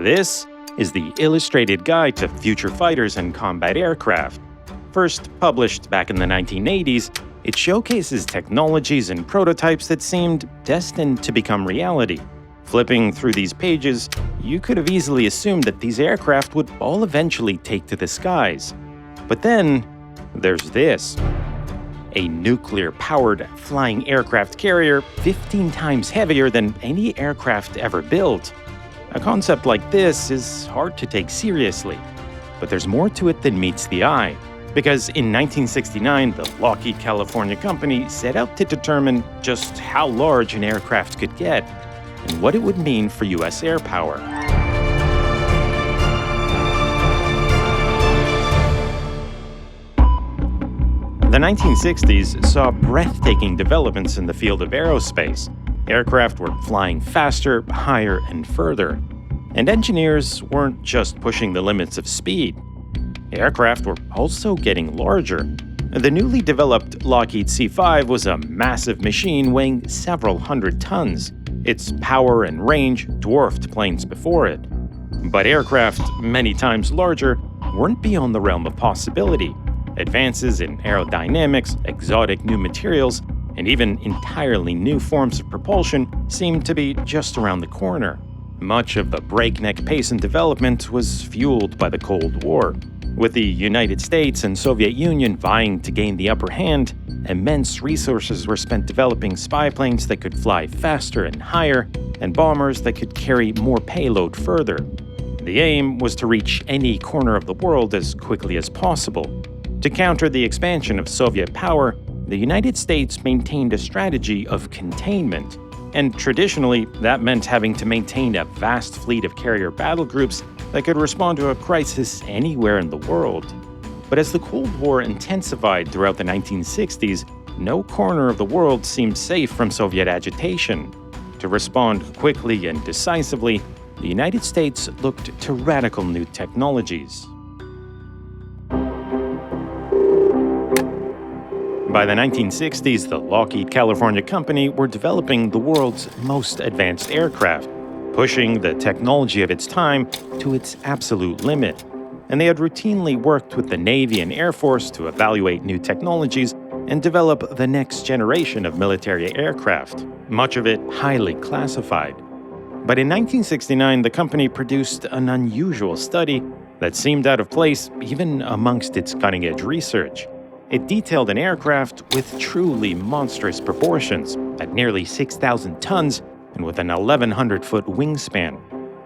This is the Illustrated Guide to Future Fighters and Combat Aircraft. First published back in the 1980s, it showcases technologies and prototypes that seemed destined to become reality. Flipping through these pages, you could have easily assumed that these aircraft would all eventually take to the skies. But then, there's this. A nuclear-powered flying aircraft carrier 15 times heavier than any aircraft ever built. A concept like this is hard to take seriously, but there's more to it than meets the eye. Because in 1969, the Lockheed California company set out to determine just how large an aircraft could get and what it would mean for U.S. air power. The 1960s saw breathtaking developments in the field of aerospace. Aircraft were flying faster, higher, and further. And engineers weren't just pushing the limits of speed. Aircraft were also getting larger. The newly developed Lockheed C-5 was a massive machine weighing several hundred tons. Its power and range dwarfed planes before it. But aircraft, many times larger, weren't beyond the realm of possibility. Advances in aerodynamics, exotic new materials, and even entirely new forms of propulsion seemed to be just around the corner. Much of the breakneck pace in development was fueled by the Cold War. With the United States and Soviet Union vying to gain the upper hand, immense resources were spent developing spy planes that could fly faster and higher, and bombers that could carry more payload further. The aim was to reach any corner of the world as quickly as possible. To counter the expansion of Soviet power, the United States maintained a strategy of containment, and traditionally, that meant having to maintain a vast fleet of carrier battle groups that could respond to a crisis anywhere in the world. But as the Cold War intensified throughout the 1960s, no corner of the world seemed safe from Soviet agitation. To respond quickly and decisively, the United States looked to radical new technologies. By the 1960s, the Lockheed California company were developing the world's most advanced aircraft, pushing the technology of its time to its absolute limit. And they had routinely worked with the Navy and Air Force to evaluate new technologies and develop the next generation of military aircraft, much of it highly classified. But in 1969, the company produced an unusual study that seemed out of place even amongst its cutting-edge research. It detailed an aircraft with truly monstrous proportions, at nearly 6,000 tons and with an 1,100-foot wingspan.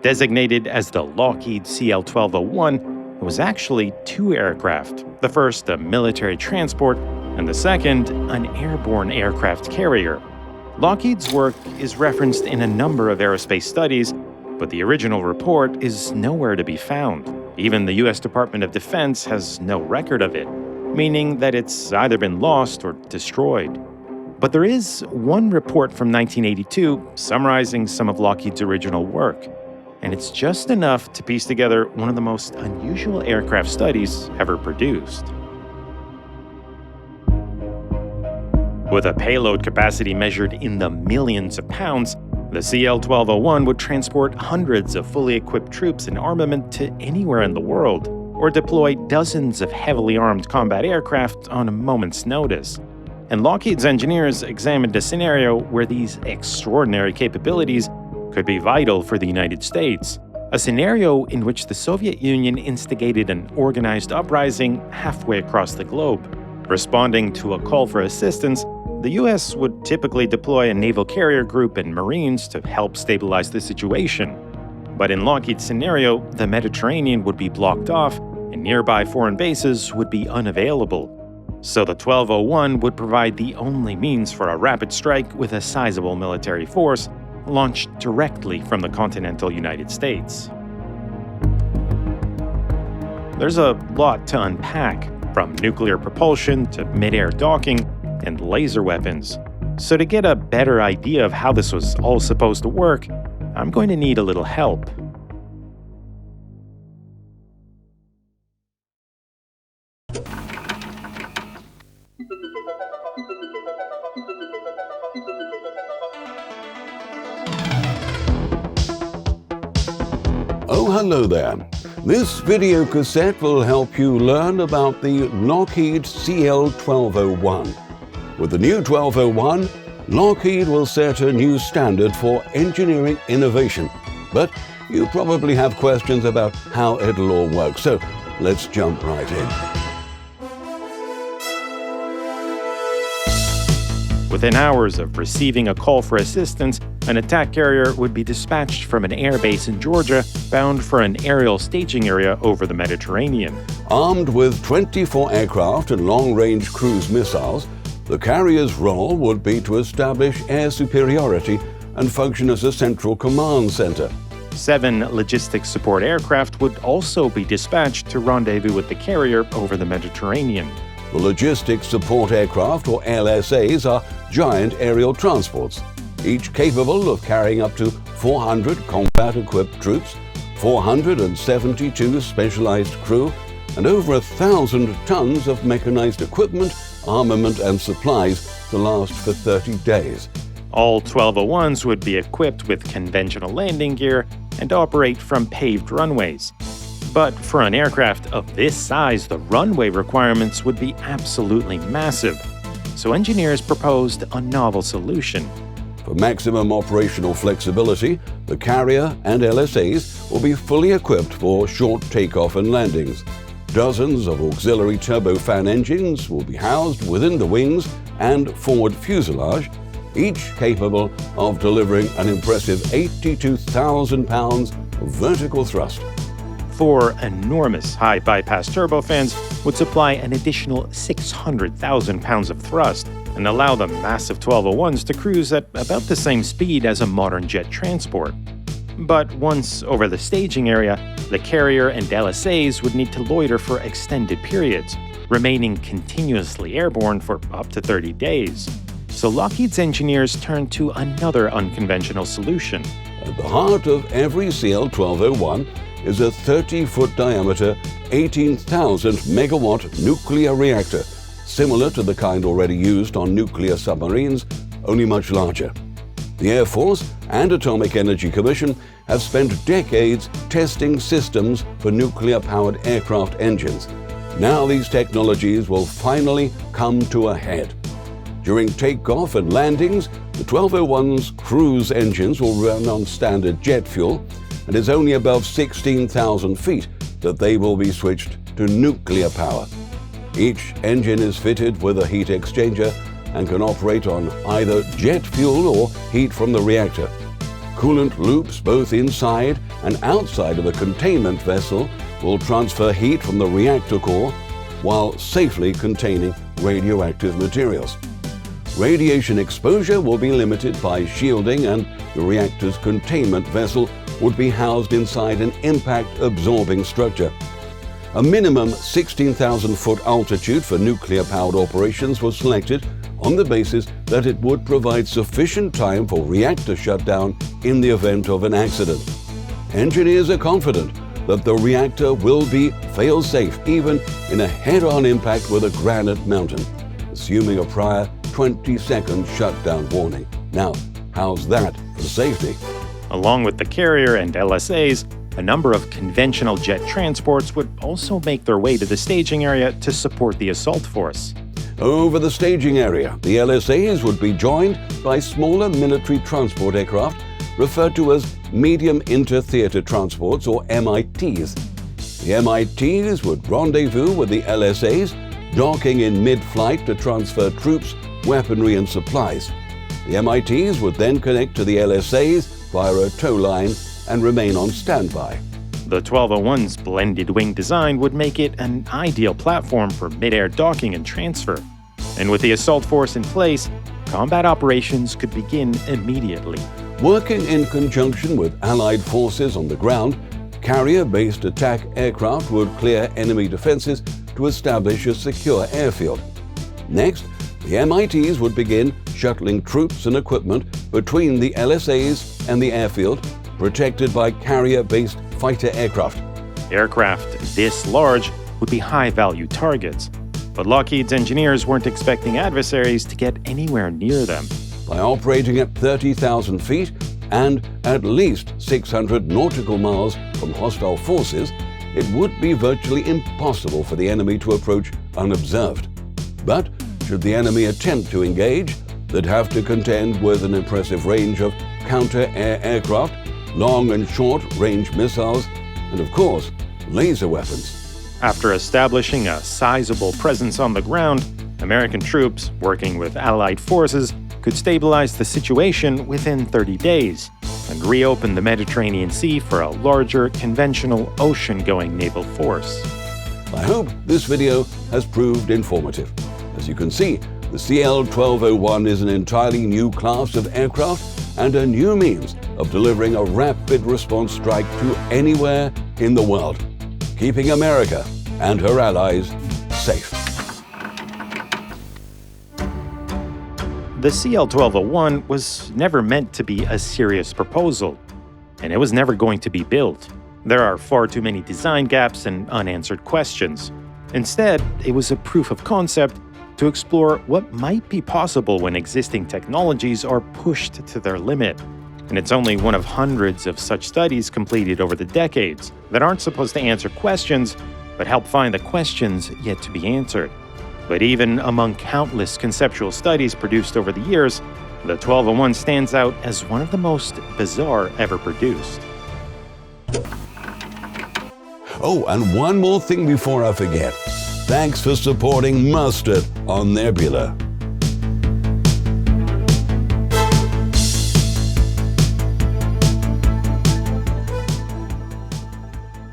Designated as the Lockheed CL-1201, it was actually two aircraft, the first a military transport and the second an airborne aircraft carrier. Lockheed's work is referenced in a number of aerospace studies, but the original report is nowhere to be found. Even the U.S. Department of Defense has no record of it, meaning that it's either been lost or destroyed. But there is one report from 1982 summarizing some of Lockheed's original work, and it's just enough to piece together one of the most unusual aircraft studies ever produced. With a payload capacity measured in the millions of pounds, the CL-1201 would transport hundreds of fully equipped troops and armament to anywhere in the world, or deploy dozens of heavily armed combat aircraft on a moment's notice. And Lockheed's engineers examined a scenario where these extraordinary capabilities could be vital for the United States, a scenario in which the Soviet Union instigated an organized uprising halfway across the globe. Responding to a call for assistance, the U.S. would typically deploy a naval carrier group and Marines to help stabilize the situation. But in Lockheed's scenario, the Mediterranean would be blocked off and nearby foreign bases would be unavailable. So the 1201 would provide the only means for a rapid strike with a sizable military force launched directly from the continental United States. There's a lot to unpack, from nuclear propulsion to mid-air docking and laser weapons. So to get a better idea of how this was all supposed to work, I'm going to need a little help. hello there. This video cassette will help you learn about the Lockheed CL-1201. With the new 1201, Lockheed will set a new standard for engineering innovation. But you probably have questions about how it'll all work, so let's jump right in. Within hours of receiving a call for assistance, an attack carrier would be dispatched from an airbase in Georgia, bound for an aerial staging area over the Mediterranean. Armed with 24 aircraft and long-range cruise missiles, the carrier's role would be to establish air superiority and function as a central command center. 7 logistics support aircraft would also be dispatched to rendezvous with the carrier over the Mediterranean. The logistics support aircraft, or LSAs, are giant aerial transports, each capable of carrying up to 400 combat-equipped troops, 472 specialized crew, and over 1,000 tons of mechanized equipment, armament, and supplies to last for 30 days. All 1201s would be equipped with conventional landing gear and operate from paved runways. But for an aircraft of this size, the runway requirements would be absolutely massive. So engineers proposed a novel solution. For maximum operational flexibility, the carrier and LSAs will be fully equipped for short takeoff and landings. Dozens of auxiliary turbofan engines will be housed within the wings and forward fuselage, each capable of delivering an impressive 82,000 pounds of vertical thrust. 4 enormous high-bypass turbofans would supply an additional 600,000 pounds of thrust and allow the massive 1201s to cruise at about the same speed as a modern jet transport. But once over the staging area, the carrier and LSAs would need to loiter for extended periods, remaining continuously airborne for up to 30 days. So Lockheed's engineers turned to another unconventional solution. At the heart of every CL-1201 is a 30-foot diameter, 18,000 megawatt nuclear reactor, similar to the kind already used on nuclear submarines, only much larger. The Air Force and Atomic Energy Commission have spent decades testing systems for nuclear-powered aircraft engines. Now these technologies will finally come to a head. During takeoff and landings, the 1201's cruise engines will run on standard jet fuel, and it's only above 16,000 feet that they will be switched to nuclear power. Each engine is fitted with a heat exchanger and can operate on either jet fuel or heat from the reactor. Coolant loops both inside and outside of the containment vessel will transfer heat from the reactor core while safely containing radioactive materials. Radiation exposure will be limited by shielding, and the reactor's containment vessel would be housed inside an impact-absorbing structure. A minimum 16,000-foot altitude for nuclear-powered operations was selected on the basis that it would provide sufficient time for reactor shutdown in the event of an accident. Engineers are confident that the reactor will be fail-safe even in a head-on impact with a granite mountain, assuming a prior 20-second shutdown warning. Now, how's that for safety? Along with the carrier and LSAs, a number of conventional jet transports would also make their way to the staging area to support the assault force. Over the staging area, the LSAs would be joined by smaller military transport aircraft referred to as medium inter-theater transports, or MITs. The MITs would rendezvous with the LSAs, docking in mid-flight to transfer troops, weaponry, and supplies. The MITs would then connect to the LSAs via a tow line and remain on standby. The 1201's blended wing design would make it an ideal platform for mid-air docking and transfer. And with the assault force in place, combat operations could begin immediately. Working in conjunction with Allied forces on the ground, carrier-based attack aircraft would clear enemy defenses to establish a secure airfield. Next, the MITs would begin shuttling troops and equipment between the LSAs and the airfield, protected by carrier-based fighter aircraft. Aircraft this large would be high-value targets, but Lockheed's engineers weren't expecting adversaries to get anywhere near them. By operating at 30,000 feet, and at least 600 nautical miles from hostile forces, it would be virtually impossible for the enemy to approach unobserved. But should the enemy attempt to engage, they'd have to contend with an impressive range of counter-air aircraft, long and short-range missiles, and of course, laser weapons. After establishing a sizable presence on the ground, American troops, working with Allied forces, could stabilize the situation within 30 days and reopen the Mediterranean Sea for a larger, conventional ocean-going naval force. I hope this video has proved informative. As you can see, the CL-1201 is an entirely new class of aircraft and a new means of delivering a rapid response strike to anywhere in the world, keeping America and her allies safe. The CL-1201 was never meant to be a serious proposal, and it was never going to be built. There are far too many design gaps and unanswered questions. Instead, it was a proof of concept to explore what might be possible when existing technologies are pushed to their limit. And it's only one of hundreds of such studies completed over the decades that aren't supposed to answer questions, but help find the questions yet to be answered. But even among countless conceptual studies produced over the years, the 1201 stands out as one of the most bizarre ever produced. Oh, and one more thing before I forget. Thanks for supporting Mustard on Nebula.